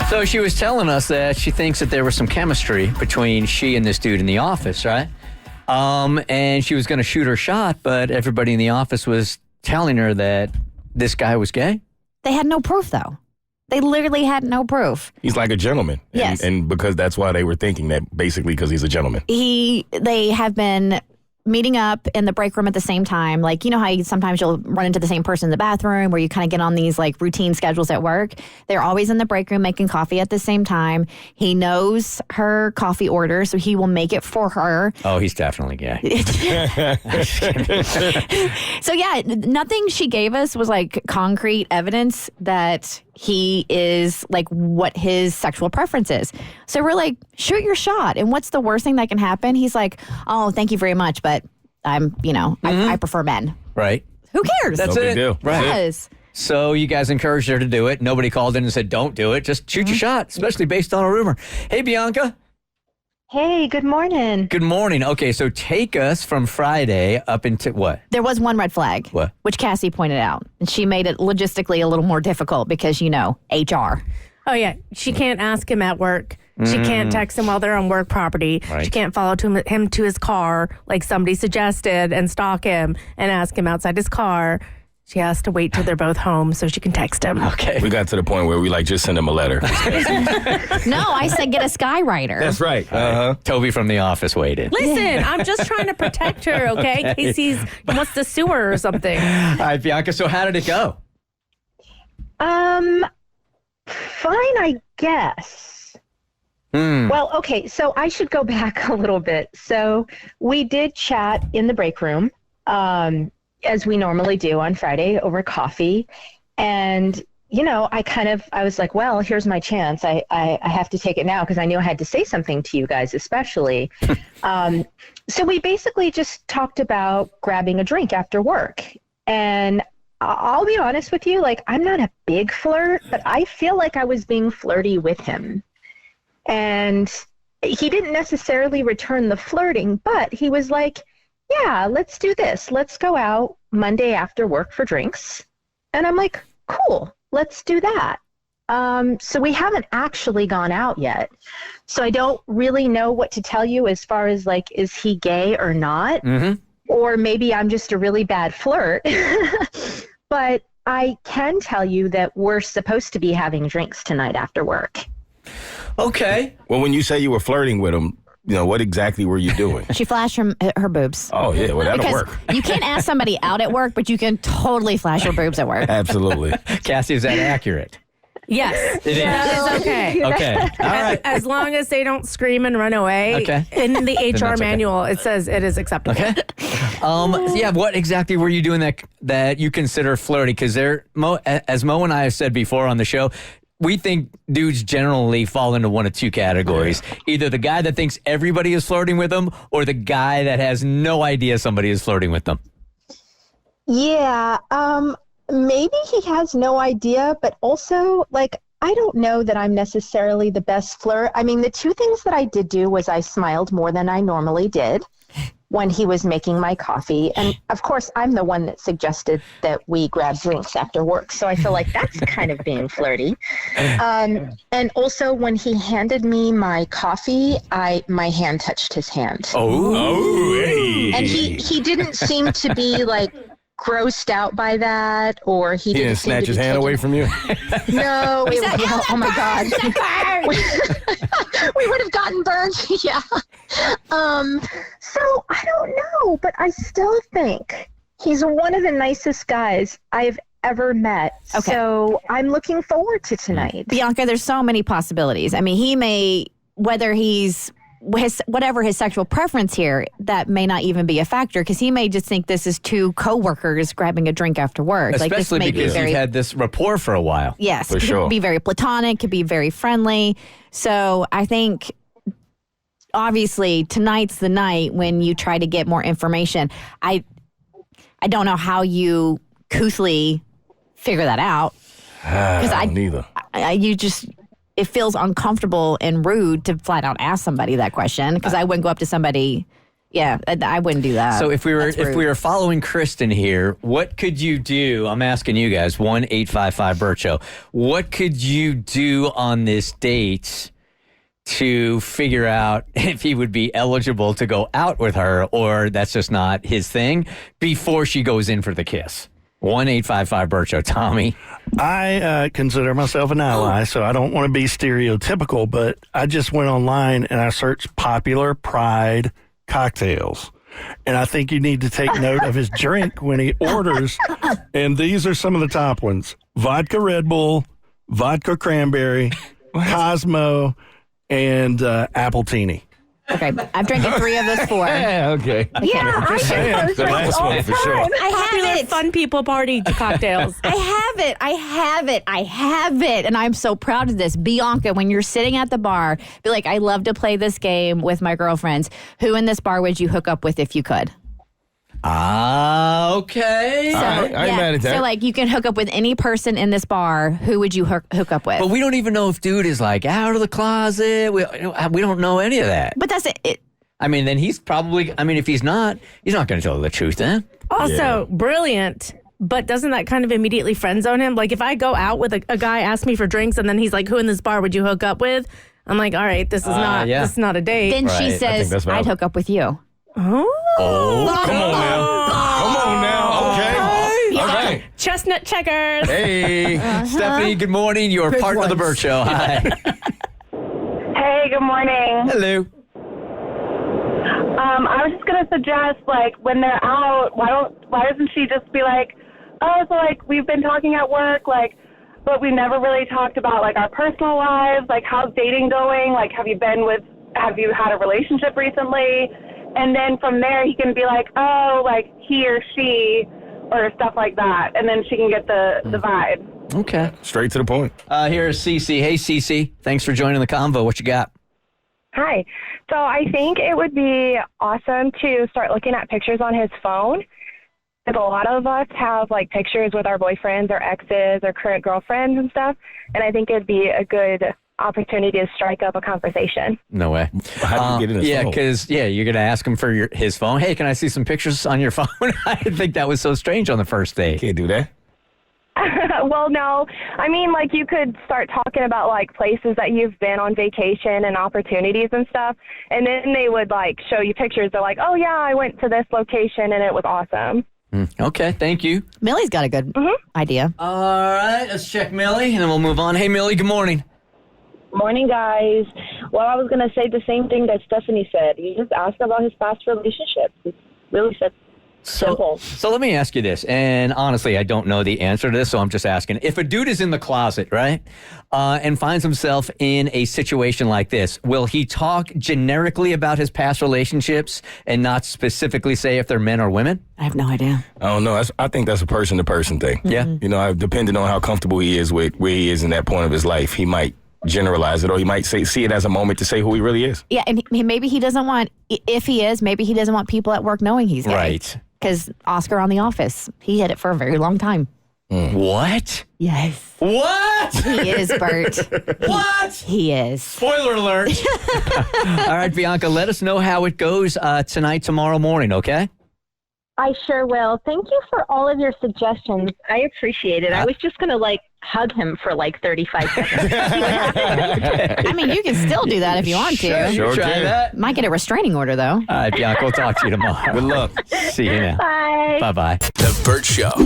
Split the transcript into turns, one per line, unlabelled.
So she was telling us that she thinks that there was some chemistry between she and this dude in the office, right? And she was going to shoot her shot, but everybody in the office was telling her that this guy was gay.
They had no proof, though. They literally had no proof.
He's like a gentleman.
Yes.
And because that's why they were thinking that, basically because he's a gentleman.
They have been meeting up in the break room at the same time. Like, you know how sometimes you'll run into the same person in the bathroom where you kind of get on these like routine schedules at work. They're always in the break room making coffee at the same time. He knows her coffee order, so he will make it for her.
Oh, he's definitely gay.
So yeah, nothing she gave us was like concrete evidence that he is like what his sexual preference is. So we're like, shoot your shot. And what's the worst thing that can happen? He's like, oh, thank you very much, but I prefer men.
Right.
Who cares?
That's
No
it.
big deal.
Right.
Yes.
So you guys encouraged her to do it. Nobody called in and said, don't do it. Just shoot your shot, especially based on a rumor. Hey, Bianca.
Hey, good morning.
Good morning. Okay, so take us from Friday up into what?
There was one red flag.
What?
Which Cassie pointed out. And she made it logistically a little more difficult because, HR.
Oh, yeah. She can't ask him at work. She can't text him while they're on work property.
Right.
She can't follow him to his car like somebody suggested and stalk him and ask him outside his car. She has to wait till they're both home so she can text him.
Okay.
We got to the point where we just send him a letter.
No, I said get a skywriter.
That's right.
Toby from the office waited.
Listen, I'm just trying to protect her, okay? In case he wants to sue her or something.
All right, Bianca, so how did it go?
Fine, I guess. Well, okay, so I should go back a little bit. So we did chat in the break room, as we normally do on Friday over coffee. And, I was like, well, here's my chance. I have to take it now because I knew I had to say something to you guys, especially. So we basically just talked about grabbing a drink after work. And I'll be honest with you, I'm not a big flirt, but I feel like I was being flirty with him. And he didn't necessarily return the flirting, but he was like, yeah, let's do this. Let's go out Monday after work for drinks. And I'm like, cool, let's do that. So we haven't actually gone out yet. So I don't really know what to tell you as far as is he gay or not? Mm-hmm. Or maybe I'm just a really bad flirt. But I can tell you that we're supposed to be having drinks tonight after work.
Okay.
Well, when you say you were flirting with him, what exactly were you doing?
She flashed her boobs.
Oh, yeah, well, that'll
Because
work.
you can't ask somebody out at work, but you can totally flash your boobs at work.
Absolutely.
Cassie, is that accurate?
Yes.
It is.
That is okay.
Okay. All right.
As long as they don't scream and run away.
Okay.
In the
that's
HR
okay.
manual, it says it is acceptable.
Okay. Yeah, what exactly were you doing that you consider flirty? Because as Mo and I have said before on the show, we think dudes generally fall into one of two categories. Either the guy that thinks everybody is flirting with them or the guy that has no idea somebody is flirting with them.
Yeah, maybe he has no idea, but also, I don't know that I'm necessarily the best flirt. I mean, the two things that I did do was I smiled more than I normally did when he was making my coffee. And, of course, I'm the one that suggested that we grab drinks after work. So I feel like that's kind of being flirty. And also, when he handed me my coffee, my hand touched his hand.
Oh,
hey.
And he didn't seem to be, grossed out by that, or he
didn't
seem
snatch
to
his
be
hand away from you?
No, it was, oh my God. We would have gotten burned. Yeah. So I don't know, but I still think he's one of the nicest guys I've ever met.
Okay.
So I'm looking forward to tonight.
Bianca, there's so many possibilities. I mean, he may, whether he's whatever his sexual preference here, that may not even be a factor because he may just think this is two coworkers grabbing a drink after work.
especially
this may
because you've had this rapport for a while.
Yes,
For
it
sure.
could be very platonic, could be very friendly. So I think, obviously, tonight's the night when you try to get more information. I don't know how you couthly figure that out. Because
Neither.
it feels uncomfortable and rude to flat out ask somebody that question because I wouldn't go up to somebody Yeah, I wouldn't do that.
So if we
That's rude.
were following Kristen here, what could you do? I'm asking you guys, 1-855-BERT Show. What could you do on this date to figure out if he would be eligible to go out with her, or that's just not his thing, before she goes in for the kiss? 1-855-BERT Show. Tommy.
I consider myself an ally, so I don't want to be stereotypical, but I just went online and I searched popular Pride cocktails. And I think you need to take note of his drink when he orders. And these are some of the top ones: vodka Red Bull, vodka cranberry, Cosmo, and Appletini.
Okay, I've drinking 3 of those 4.
Yeah, okay.
Yeah, I
saying,
think
the last one for sure.
I
Popular
have it.
fun people party cocktails.
I have it. And I'm so proud of this. Bianca, when you're sitting at the bar, be like, I love to play this game with my girlfriends. Who in this bar would you hook up with if you could?
Okay.
All right, I ain't mad at that.
So, like, you can hook up with any person in this bar. Who would you hook up with?
But we don't even know if dude is like out of the closet. We don't know any of that.
But that's it.
I mean, then he's probably, if he's not going to tell the truth then.
Also, brilliant. But doesn't that kind of immediately friend zone him? Like, if I go out with a guy, ask me for drinks, and then he's like, who in this bar would you hook up with? I'm like, all right, this is this is not a date.
Then
Right, I
she
think
says,
that's valid.
I'd hook up with you.
Oh, come on now. Come on now. Okay. All right.
Chestnut checkers.
Hey.
Stephanie, good morning. You're part of the Bert Show. Hi.
Hey, good morning.
Hello.
I was just gonna suggest, like, when they're out, why doesn't she just be like, oh, so like we've been talking at work, like, but we never really talked about like our personal lives, like how's dating going, like have you had a relationship recently, and then from there he can be like, oh, like he or she, or stuff like that, and then she can get the vibe.
Okay.
Straight to the point.
Here's Cece. Hey, Cece. Thanks for joining the convo. What you got?
Hi. So I think it would be awesome to start looking at pictures on his phone. Because a lot of us have like pictures with our boyfriends or exes or current girlfriends and stuff. And I think it'd be a good opportunity to strike up a conversation.
No way.
How do you get in his phone?
because you're going to ask him for his phone. Hey, can I see some pictures on your phone? I think that was so strange on the first date.
Can't do that.
Well, no. I mean, like, you could start talking about, like, places that you've been on vacation and opportunities and stuff, and then they would, like, show you pictures. They're like, oh, yeah, I went to this location, and it was awesome.
Okay, thank you.
Millie's got a good idea.
All right, let's check Millie, and then we'll move on. Hey, Millie, good morning.
Morning, guys. Well, I was going to say the same thing that Stephanie said. You just ask about his past relationships. It's really simple.
So let me ask you this, and honestly, I don't know the answer to this, so I'm just asking. If a dude is in the closet, right, and finds himself in a situation like this, will he talk generically about his past relationships and not specifically say if they're men or women?
I have no idea.
I don't know. I think that's a person-to-person thing.
Yeah.
You know, depending on how comfortable he is with where he is in that point of his life, he might generalize it, or he might see it as a moment to say who he really is.
Yeah, and maybe he doesn't want, if he is, maybe he doesn't want people at work knowing he's gay.
Right.
Because Oscar on The Office, he hid it for a very long time.
What?
Yes.
What?
He is, Bert.
What?
He is.
Spoiler alert. All right, Bianca, let us know how it goes tonight, tomorrow morning, okay?
I sure will. Thank you for all of your suggestions. I appreciate it. I was just going to like hug him for like 35 seconds.
I mean, you can still do that if you want to.
Sure
Try
can.
that.
Might get a restraining order, though.
All right, Bianca, we'll talk to you tomorrow.
Good luck.
See you now.
Bye.
Bye-bye.
The Bert Show.